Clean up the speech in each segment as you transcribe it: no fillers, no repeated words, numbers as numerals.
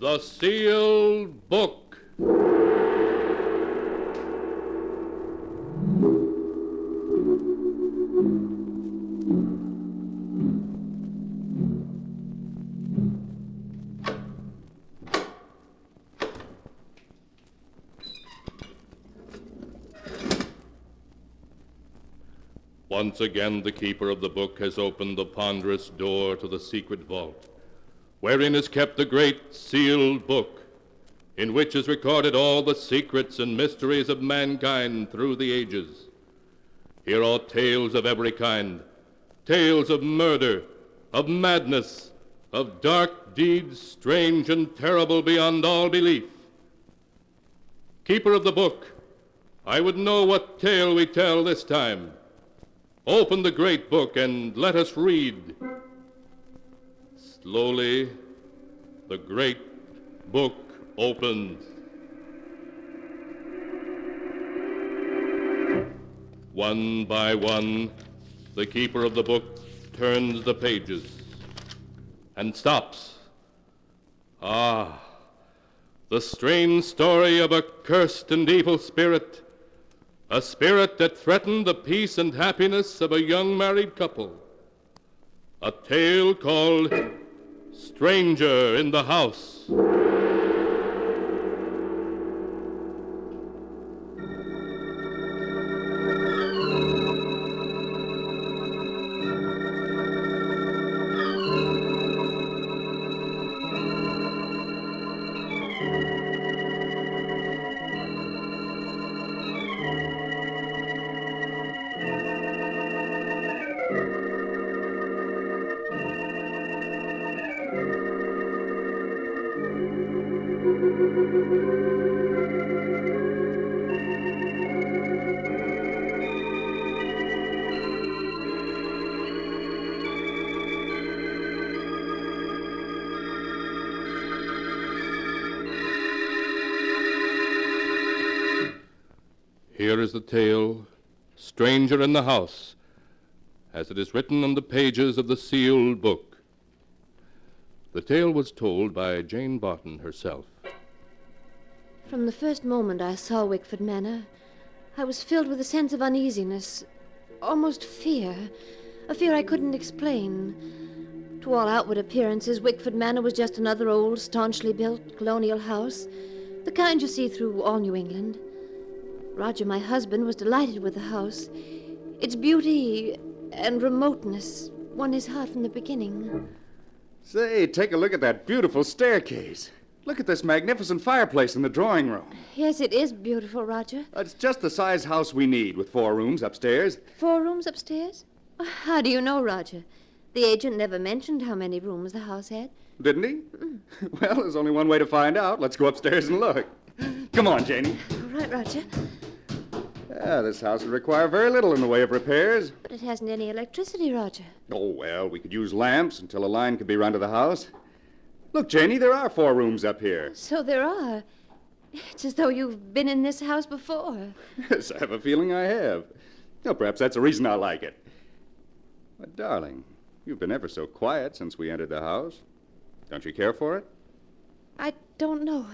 The Sealed Book. Once again, the keeper of the book has opened the ponderous door to the secret vault, wherein is kept the great sealed book, in which is recorded all the secrets and mysteries of mankind through the ages. Here are tales of every kind, tales of murder, of madness, of dark deeds strange and terrible beyond all belief. Keeper of the book, I would know what tale we tell this time. Open the great book and let us read. Slowly, the great book opens. One by one, the keeper of the book turns the pages and stops. Ah, the strange story of a cursed and evil spirit, a spirit that threatened the peace and happiness of a young married couple. A tale called Stranger in the House. Here is the tale, Stranger in the House, as it is written on the pages of the sealed book. The tale was told by Jane Barton herself. From the first moment I saw Wickford Manor, I was filled with a sense of uneasiness, almost fear, a fear I couldn't explain. To all outward appearances, Wickford Manor was just another old, staunchly built colonial house, the kind you see through all New England. Roger, my husband, was delighted with the house. Its beauty and remoteness won his heart from the beginning. Say, take a look at that beautiful staircase. Look at this magnificent fireplace in the drawing room. Yes, it is beautiful, Roger. It's just the size house we need, with 4 rooms upstairs. 4 rooms upstairs? How do you know, Roger? The agent never mentioned how many rooms the house had. Didn't he? Well, there's only one way to find out. Let's go upstairs and look. Come on, Janie. All right, Roger. This house would require very little in the way of repairs. But it hasn't any electricity, Roger. Oh, well, we could use lamps until a line could be run to the house. Look, Janie, there are 4 rooms up here. So there are. It's as though you've been in this house before. Yes, I have a feeling I have. Well, perhaps that's the reason I like it. But, darling, you've been ever so quiet since we entered the house. Don't you care for it? I don't know.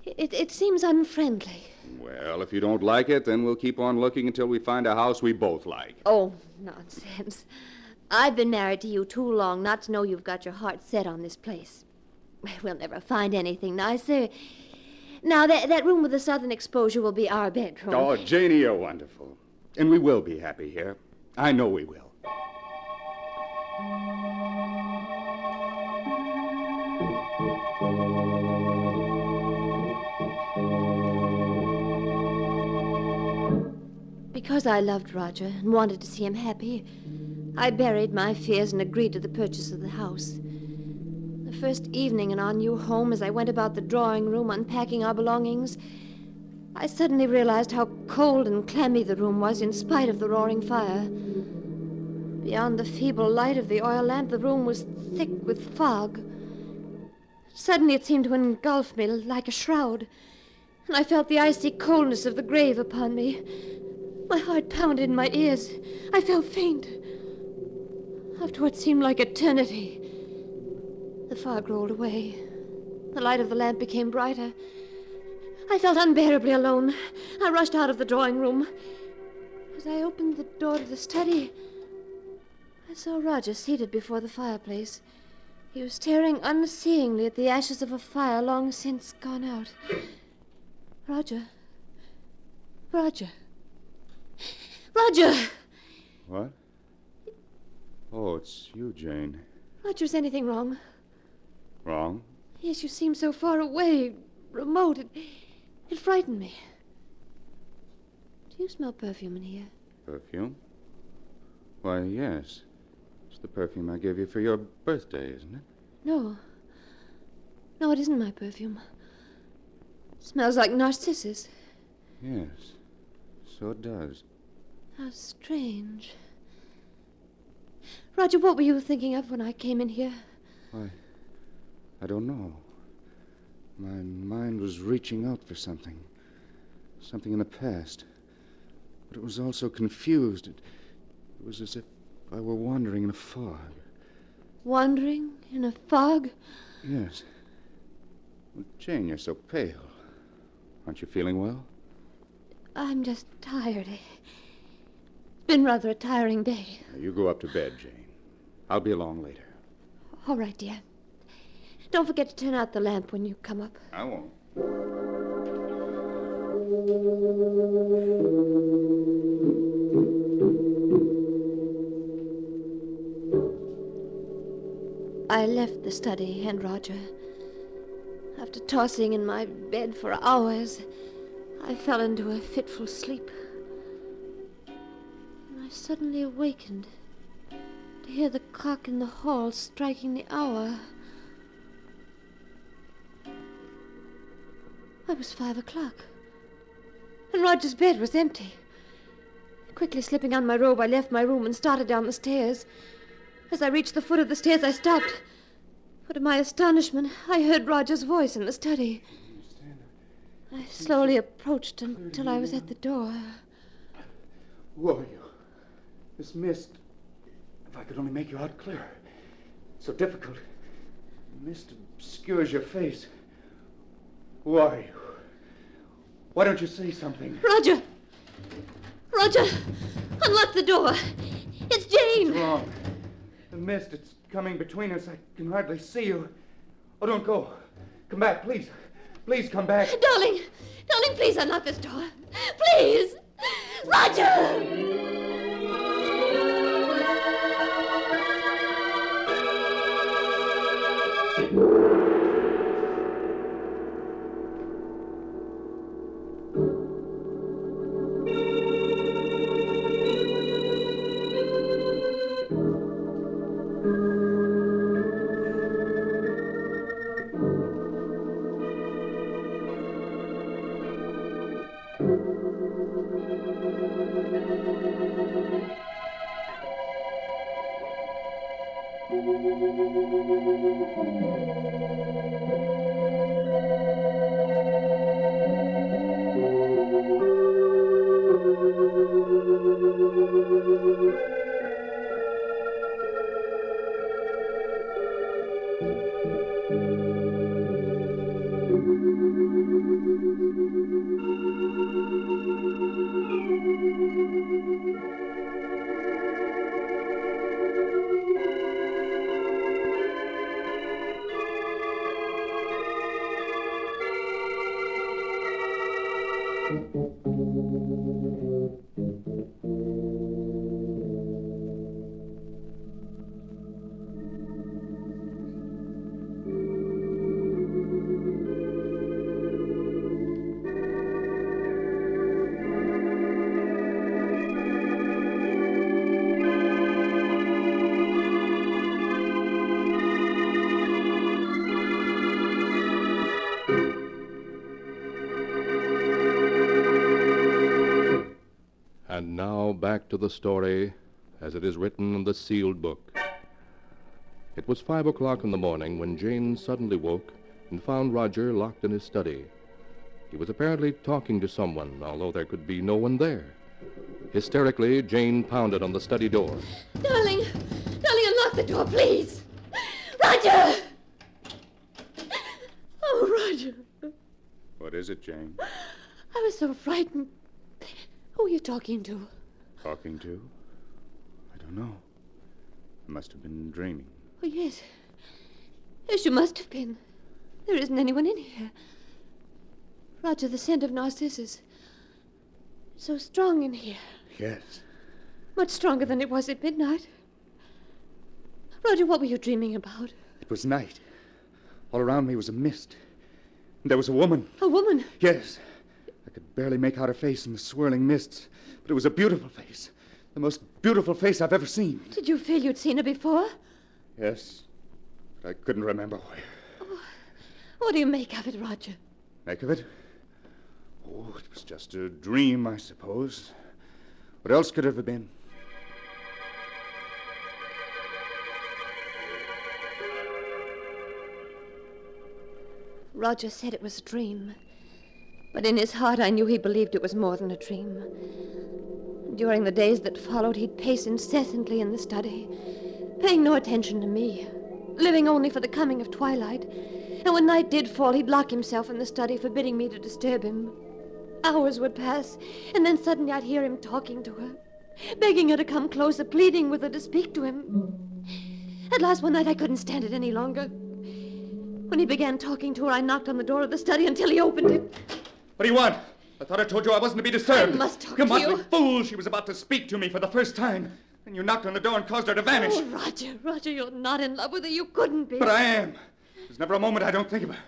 It seems unfriendly. Well, if you don't like it, then we'll keep on looking until we find a house we both like. Oh, nonsense. I've been married to you too long not to know you've got your heart set on this place. We'll never find anything nicer. Now, that room with the southern exposure will be our bedroom. Oh, Janie, you're wonderful. And we will be happy here. I know we will. Because I loved Roger and wanted to see him happy, I buried my fears and agreed to the purchase of the house. The first evening in our new home, as I went about the drawing room unpacking our belongings, I suddenly realized how cold and clammy the room was in spite of the roaring fire. Beyond the feeble light of the oil lamp, the room was thick with fog. Suddenly it seemed to engulf me like a shroud, and I felt the icy coldness of the grave upon me. My heart pounded in my ears. I felt faint. After what seemed like eternity, The fog rolled away. The light of the lamp became brighter. I felt unbearably alone. I rushed out of the drawing room. As I opened the door to the study, I saw Roger seated before the fireplace. He was staring unseeingly at the ashes of a fire long since gone out. Roger. Roger. Roger! What? Oh, it's you, Jane. Roger, is anything wrong? Wrong? Yes, you seem so far away, remote. It frightened me. Do you smell perfume in here? Perfume? Why, yes. It's the perfume I gave you for your birthday, isn't it? No. No, it isn't my perfume. It smells like narcissus. Yes, so it does. How strange. Roger, what were you thinking of when I came in here? Why, I don't know. My mind was reaching out for something. Something in the past. But it was also confused. It was as if I were wandering in a fog. Wandering in a fog? Yes. Well, Jane, you're so pale. Aren't you feeling well? I'm just tired. It's been rather a tiring day. Now, you go up to bed, Jane. I'll be along later. All right, dear. Don't forget to turn out the lamp when you come up. I won't. I left the study and Roger. After tossing in my bed for hours, I fell into a fitful sleep. And I suddenly awakened to hear the clock in the hall striking the hour. It was 5 o'clock, and Roger's bed was empty. Quickly slipping on my robe, I left my room and started down the stairs. As I reached the foot of the stairs, I stopped. For to my astonishment, I heard Roger's voice in the study. I slowly approached until I was at the door. Who are you? This mist. If I could only make you out clearer. It's so difficult. The mist obscures your face. Who are you? Why don't you say something? Roger! Roger! Unlock the door! It's Jane! What's wrong? The mist, it's coming between us. I can hardly see you. Oh, don't go. Come back, please. Please come back. Darling! Darling, please unlock this door. Please! Roger! And now back to the story as it is written in the sealed book. It was 5 o'clock in the morning when Jane suddenly woke and found Roger locked in his study. He was apparently talking to someone, although there could be no one there. Hysterically, Jane pounded on the study door. Darling! Darling, unlock the door, please! Roger! is it, Jane? I was so frightened. Who are you talking to? Talking to? I don't know. I must have been dreaming. Oh, yes. Yes, you must have been. There isn't anyone in here. Roger, the scent of narcissus. So strong in here. Yes. Much stronger than it was at midnight. Roger, what were you dreaming about? It was night. All around me was a mist. And there was a woman. A woman? Yes. I could barely make out her face in the swirling mists, but it was a beautiful face. The most beautiful face I've ever seen. Did you feel you'd seen her before? Yes, but I couldn't remember where. Oh, what do you make of it, Roger? Make of it? Oh, it was just a dream, I suppose. What else could it have been? Roger said it was a dream. But in his heart, I knew he believed it was more than a dream. During the days that followed, he'd pace incessantly in the study, paying no attention to me, living only for the coming of twilight. And when night did fall, he'd lock himself in the study, forbidding me to disturb him. Hours would pass, and then suddenly I'd hear him talking to her, begging her to come closer, pleading with her to speak to him. At last, one night, I couldn't stand it any longer. When he began talking to her, I knocked on the door of the study until he opened it. What do you want? I thought I told you I wasn't to be disturbed. I must talk you to motley you. fool! She was about to speak to me for the first time. And you knocked on the door and caused her to vanish. Oh, Roger, you're not in love with her. You couldn't be. But I am. There's never a moment I don't think of her.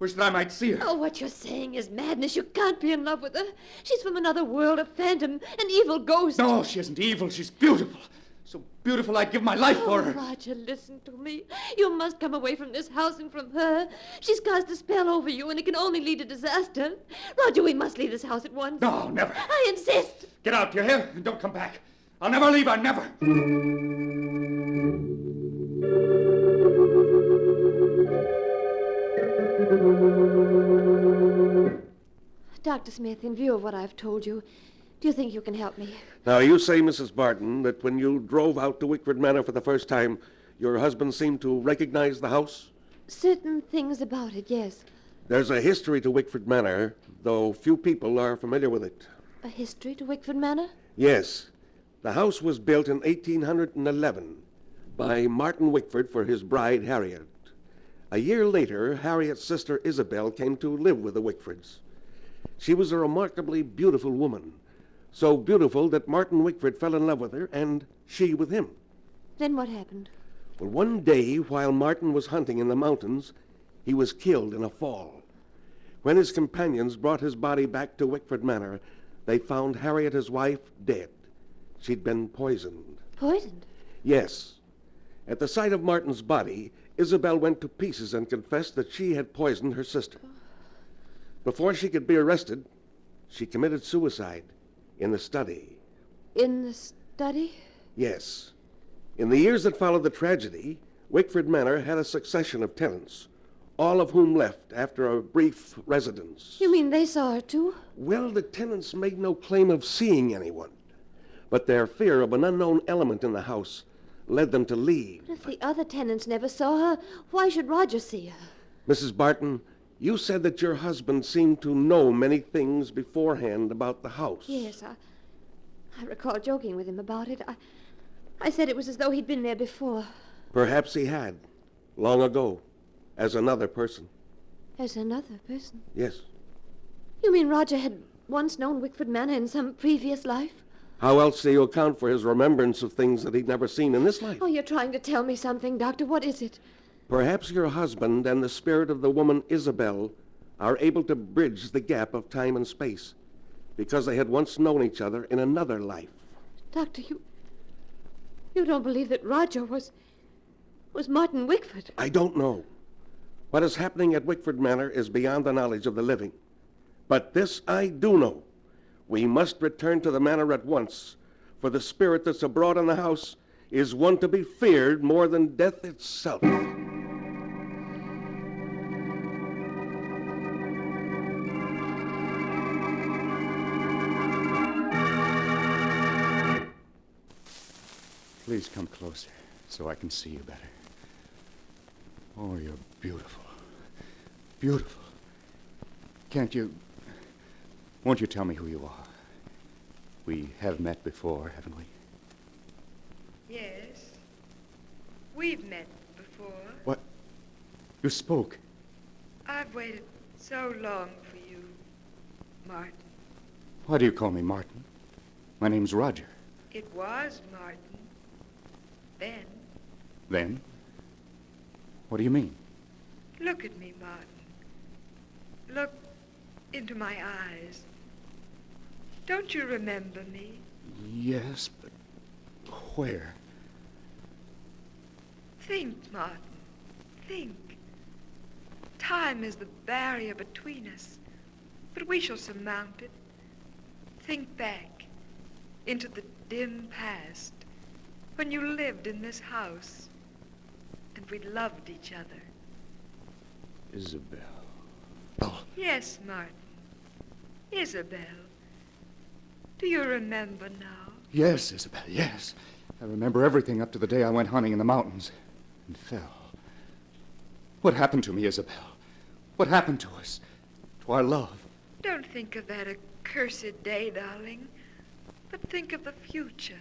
Wish that I might see her. Oh, what you're saying is madness. You can't be in love with her. She's from another world, a phantom, an evil ghost. No, she isn't evil. She's beautiful. So beautiful I'd give my life for her. Roger, listen to me. You must come away from this house and from her. She's cast a spell over you, and it can only lead to disaster. Roger, we must leave this house at once. No, never. I insist. Get out, you hear? And don't come back. I'll never leave her, never. Dr. Smith, in view of what I've told you, do you think you can help me? Now, you say, Mrs. Barton, that when you drove out to Wickford Manor for the first time, your husband seemed to recognize the house? Certain things about it, yes. There's a history to Wickford Manor, though few people are familiar with it. A history to Wickford Manor? Yes. The house was built in 1811 by Martin Wickford for his bride, Harriet. A year later, Harriet's sister Isabel came to live with the Wickfords. She was a remarkably beautiful woman, so beautiful that Martin Wickford fell in love with her, and she with him. Then what happened? Well, one day, while Martin was hunting in the mountains, he was killed in a fall. When his companions brought his body back to Wickford Manor, they found Harriet, his wife, dead. She'd been poisoned. Poisoned? Yes. At the sight of Martin's body, Isabel went to pieces and confessed that she had poisoned her sister. Before she could be arrested, she committed suicide in the study. In the study? Yes. In the years that followed the tragedy, Wickford Manor had a succession of tenants, all of whom left after a brief residence. You mean they saw her too? Well, the tenants made no claim of seeing anyone, but their fear of an unknown element in the house led them to leave. But if the other tenants never saw her, why should Roger see her? Mrs. Barton, you said that your husband seemed to know many things beforehand about the house. Yes, I recall joking with him about it. I said it was as though he'd been there before. Perhaps he had, long ago, as another person. As another person? Yes. You mean Roger had once known Wickford Manor in some previous life? How else do you account for his remembrance of things that he'd never seen in this life? Oh, you're trying to tell me something, Doctor. What is it? Perhaps your husband and the spirit of the woman Isabel are able to bridge the gap of time and space because they had once known each other in another life. Doctor, you don't believe that Roger was Martin Wickford? I don't know. What is happening at Wickford Manor is beyond the knowledge of the living. But this I do know. We must return to the manor at once, for the spirit that's abroad in the house is one to be feared more than death itself. Please come closer so I can see you better. Oh, you're beautiful. Beautiful. Won't you tell me who you are? We have met before, haven't we? Yes. We've met before. What? You spoke. I've waited so long for you, Martin. Why do you call me Martin? My name's Roger. It was Martin. Then. Then? What do you mean? Look at me, Martin. Look into my eyes. Don't you remember me? Yes, but where? Think, Martin. Think. Time is the barrier between us, but we shall surmount it. Think back into the dim past when you lived in this house and we loved each other. Isabel. Yes, Martin. Isabel. Do you remember now? Yes, Isabel, yes. I remember everything up to the day I went hunting in the mountains and fell. What happened to me, Isabel? What happened to us? To our love? Don't think of that accursed day, darling, but think of the future.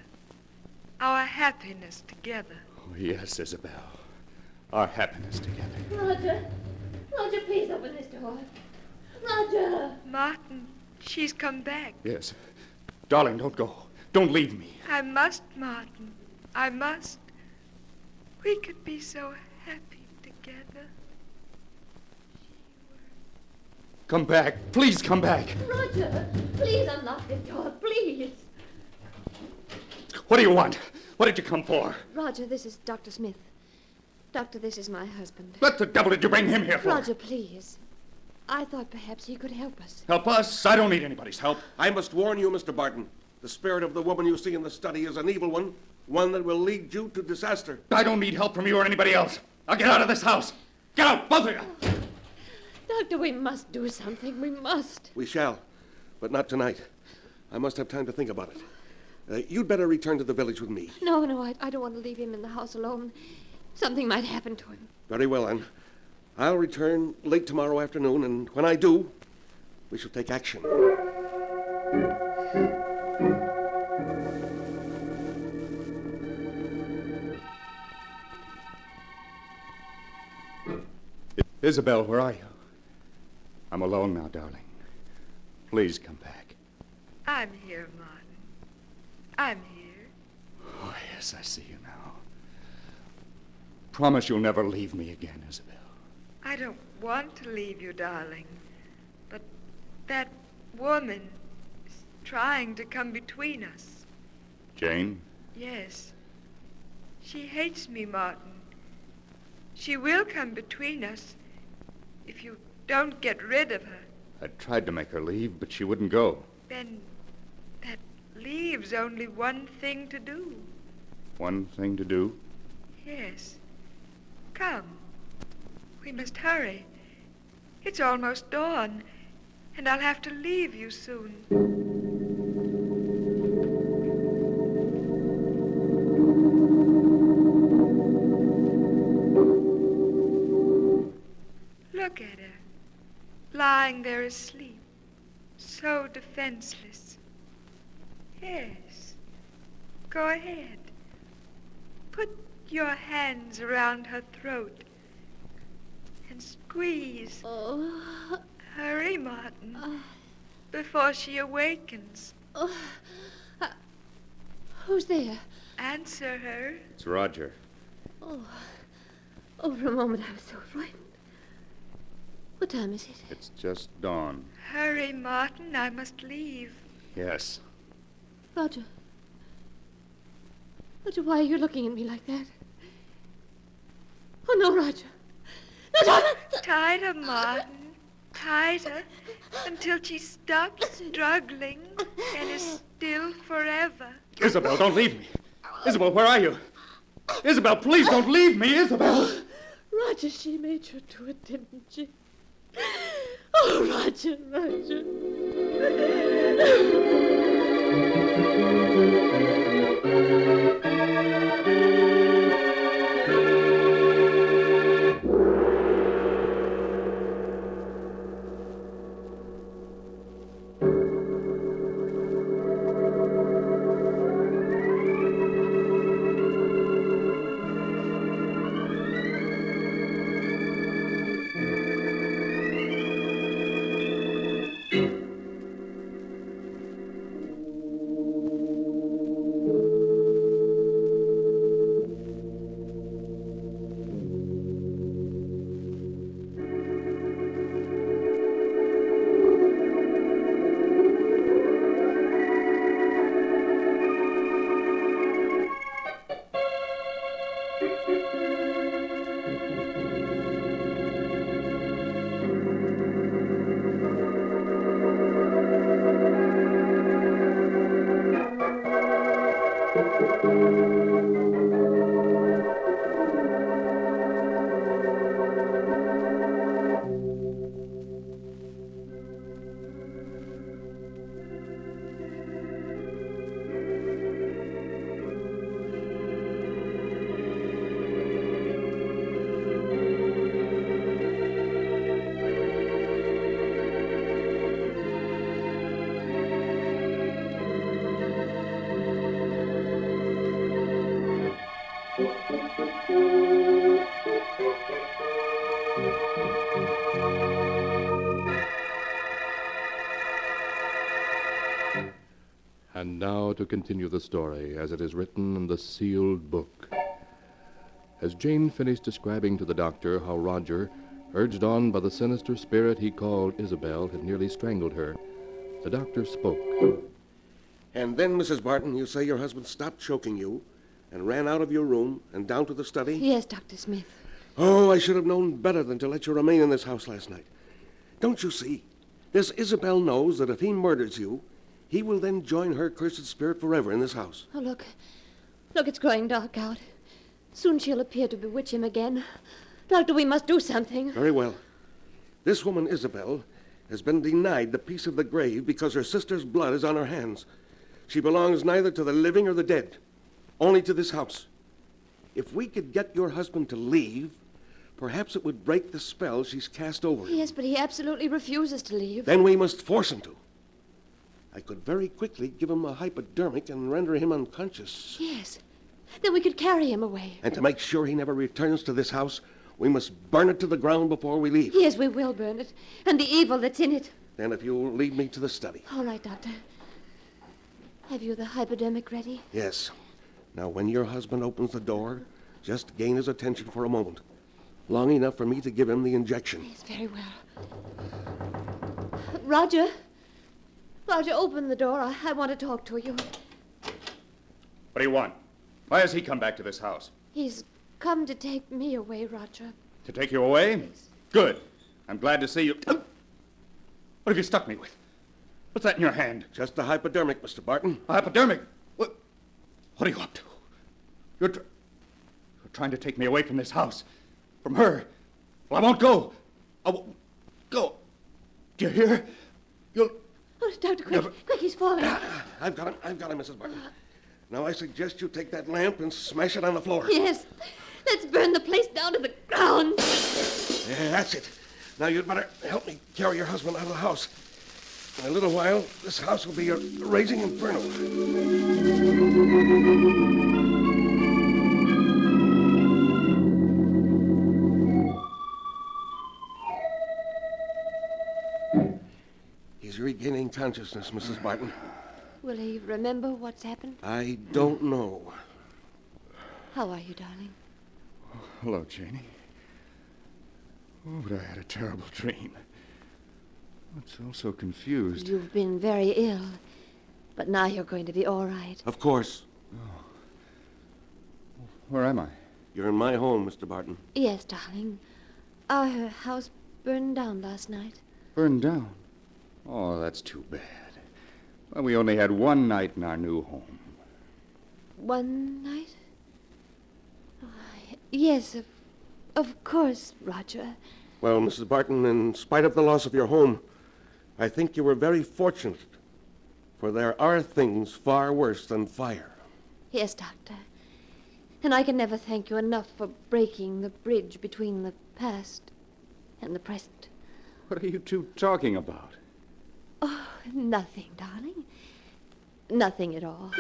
Our happiness together. Oh, yes, Isabel. Our happiness together. Roger. Roger, please open this door. Roger! Martin, she's come back. Yes. Darling, don't go. Don't leave me. I must, Martin. I must. We could be so happy together. Come back. Please come back. Roger, please unlock this door, please. What do you want? What did you come for? Roger, this is Dr. Smith. Doctor, this is my husband. What the devil did you bring him here for? Roger, please. I thought perhaps he could help us. Help us? I don't need anybody's help. I must warn you, Mr. Barton. The spirit of the woman you see in the study is an evil one that will lead you to disaster. I don't need help from you or anybody else. I'll get out of this house. Get out, both of you. Doctor, we must do something. We must. We shall, but not tonight. I must have time to think about it. You'd better return to the village with me. No, I don't want to leave him in the house alone. Something might happen to him. Very well, then. I'll return late tomorrow afternoon, and when I do, we shall take action. Isabel, where are you? I'm alone now, darling. Please come back. I'm here, Martin. I'm here. Oh, yes, I see you now. Promise you'll never leave me again, Isabel. I don't want to leave you, darling. But that woman is trying to come between us. Jane? Yes. She hates me, Martin. She will come between us if you don't get rid of her. I tried to make her leave, but she wouldn't go. Then that leaves only one thing to do. One thing to do? Yes. Come. We must hurry. It's almost dawn, and I'll have to leave you soon. Look at her, lying there asleep, so defenseless. Yes. Go ahead. Put your hands around her throat and squeeze. Oh, Hurry, Martin, before she awakens. who's there? Answer her. It's Roger. Oh, for a moment I was so frightened. What time is it? It's just dawn. Hurry, Martin, I must leave. Yes. Roger. Roger, why are you looking at me like that? Oh, no, Roger. No, Roger! Tighter, Martin. Tighter until she stops struggling and is still forever. Isabel, don't leave me. Isabel, where are you? Isabel, please don't leave me, Isabel. Roger, she made you do it, didn't she? Oh, Roger, Roger. And now to continue the story as it is written in the sealed book. As Jane finished describing to the doctor how Roger, urged on by the sinister spirit he called Isabel, had nearly strangled her, the doctor spoke. And then, Mrs. Barton, you say your husband stopped choking you and ran out of your room and down to the study? Yes, Dr. Smith. Oh, I should have known better than to let you remain in this house last night. Don't you see? This Isabel knows that if he murders you, he will then join her cursed spirit forever in this house. Oh, look. Look, it's growing dark out. Soon she'll appear to bewitch him again. Doctor, we must do something. Very well. This woman, Isabel, has been denied the peace of the grave because her sister's blood is on her hands. She belongs neither to the living or the dead, only to this house. If we could get your husband to leave, perhaps it would break the spell she's cast over him. Yes, but he absolutely refuses to leave. Then we must force him to. I could very quickly give him a hypodermic and render him unconscious. Yes. Then we could carry him away. And to make sure he never returns to this house, we must burn it to the ground before we leave. Yes, we will burn it. And the evil that's in it. Then if you'll lead me to the study. All right, Doctor. Have you the hypodermic ready? Yes. Now, when your husband opens the door, just gain his attention for a moment. Long enough for me to give him the injection. Yes, very well. Roger. Roger, open the door. I want to talk to you. What do you want? Why has he come back to this house? He's come to take me away, Roger. To take you away? Good. I'm glad to see you. What have you stuck me with? What's that in your hand? Just a hypodermic, Mr. Barton. A hypodermic? What are you up to? You're trying to take me away from this house. From her. Well, I won't go. I won't go. Do you hear? You'll... Oh, Doctor, quick, quick, he's falling. I've got him, Mrs. Barton. Now I suggest you take that lamp and smash it on the floor. Yes. Let's burn the place down to the ground. Yeah, that's it. Now you'd better help me carry your husband out of the house. In a little while, this house will be a raging inferno. He's regaining consciousness, Mrs. Barton. Will he remember what's happened? I don't know. How are you, darling? Hello, Janie. Oh, but I had a terrible dream. I'm so confused. You've been very ill, but now you're going to be all right. Of course. Oh. Where am I? You're in my home, Mr. Barton. Yes, darling. Our house burned down last night. Burned down? Oh, that's too bad. Well, we only had one night in our new home. One night? Oh, yes, of course, Roger. Well, Mrs. Barton, in spite of the loss of your home, I think you were very fortunate, for there are things far worse than fire. Yes, Doctor. And I can never thank you enough for breaking the bridge between the past and the present. What are you two talking about? Oh, nothing, darling. Nothing at all.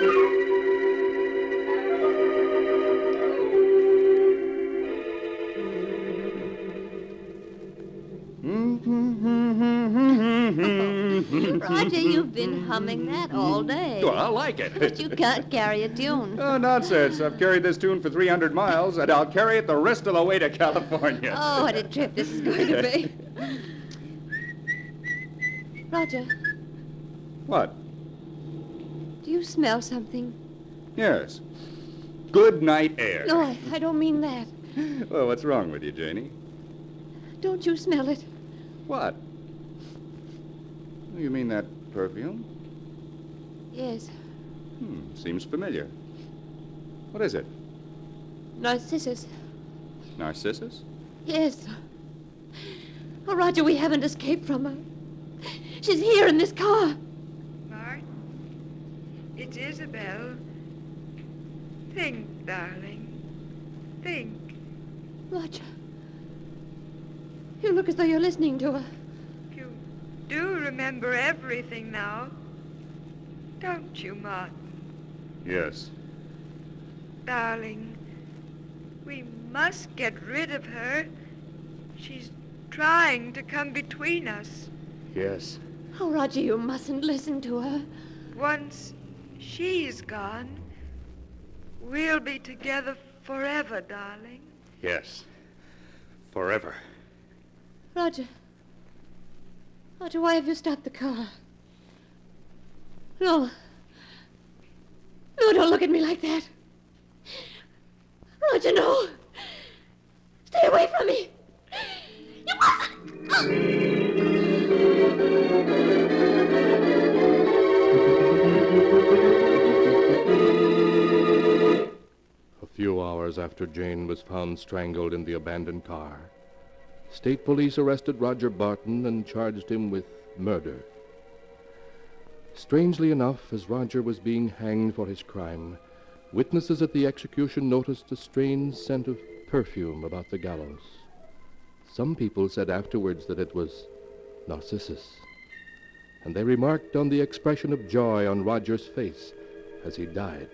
Roger, you've been humming that all day. Well, I like it. But you can't carry a tune. Oh, nonsense. I've carried this tune for 300 miles, and I'll carry it the rest of the way to California. Oh, what a trip this is going to be. Roger, What? do you smell something? Yes. Good night air. No, I don't mean that. Well, what's wrong with you, Janie? Don't you smell it? What? You mean that perfume? Yes. Seems familiar. What is it? Narcissus. Narcissus? Yes. Oh, Roger, we haven't escaped from her. She's here in this car. Martin, it's Isabel. Think, darling. Think. Roger. You look as though you're listening to her. You do remember everything now. Don't you, Martin? Yes. Darling, we must get rid of her. She's trying to come between us. Yes. Oh, Roger, you mustn't listen to her. Once she's gone, we'll be together forever, darling. Yes. Forever. Roger. Roger, why have you stopped the car? No. No, don't look at me like that. Roger, no. Stay away from me. You mustn't. A few hours after Jane was found strangled in the abandoned car, state police arrested Roger Barton and charged him with murder. Strangely enough, as Roger was being hanged for his crime, witnesses at the execution noticed a strange scent of perfume about the gallows. Some people said afterwards that it was Narcissus, and they remarked on the expression of joy on Roger's face as he died.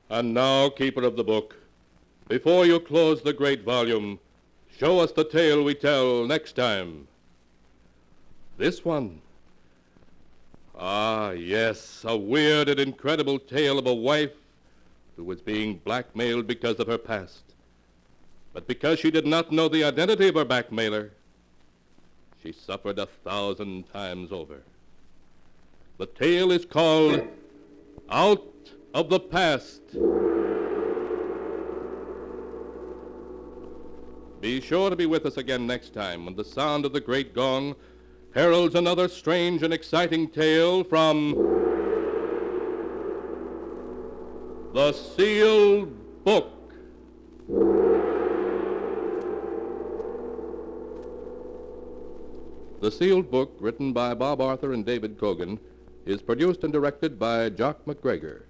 And now, keeper of the book, before you close the great volume, show us the tale we tell next time. This one. Ah, yes, a weird and incredible tale of a wife who was being blackmailed because of her past. But because she did not know the identity of her blackmailer, she suffered 1,000 times over. The tale is called Out of the Past. Be sure to be with us again next time when the sound of the great gong heralds another strange and exciting tale from The Sealed Book. The Sealed Book, written by Bob Arthur and David Cogan, is produced and directed by Jock McGregor.